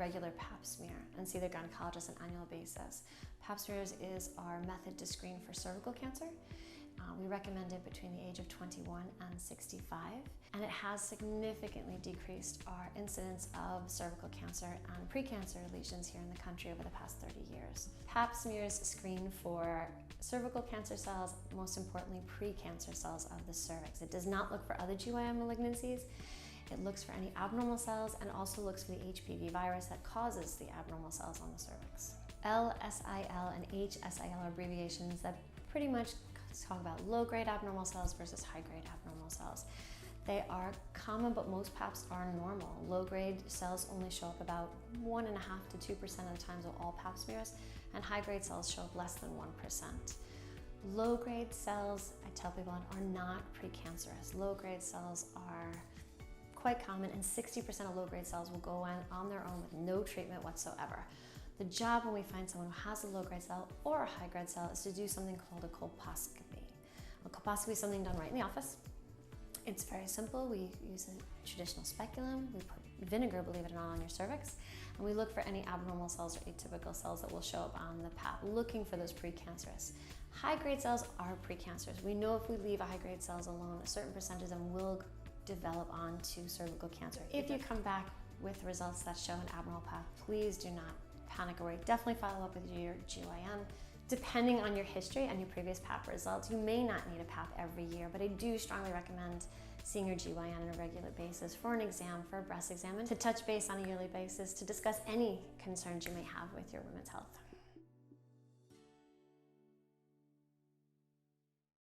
regular PAP smear and see their gynecologist on an annual basis. PAP smears is our method to screen for cervical cancer. We recommend it between the age of 21 and 65, and it has significantly decreased our incidence of cervical cancer and precancer lesions here in the country over the past 30 years. PAP smears screen for cervical cancer cells, most importantly precancer cells of the cervix. It does not look for other GYN malignancies. It looks for any abnormal cells and also looks for the HPV virus that causes the abnormal cells on the cervix. LSIL and HSIL are abbreviations that pretty much talk about low-grade abnormal cells versus high-grade abnormal cells. They are common, but most PAPs are normal. Low-grade cells only show up about 1.5% to 2% of the times of all PAP smears, and high-grade cells show up less than 1%. Low-grade cells, I tell people, are not precancerous. Low-grade cells are quite common, and 60% of low-grade cells will go on their own with no treatment whatsoever. The job when we find someone who has a low-grade cell or a high-grade cell is to do something called a colposcopy. A colposcopy is something done right in the office. It's very simple. We use a traditional speculum. We put vinegar, believe it or not, on your cervix, and we look for any abnormal cells or atypical cells that will show up on the PAP, looking for those precancerous. High-grade cells are precancerous. We know if we leave high-grade cells alone, a certain percentage of them will develop onto cervical cancer. If you come back with results that show an abnormal PAP, please do not panic or worry. Definitely follow up with your GYN. Depending on your history and your previous PAP results, you may not need a PAP every year, but I do strongly recommend seeing your GYN on a regular basis for an exam, for a breast exam, and to touch base on a yearly basis to discuss any concerns you may have with your women's health.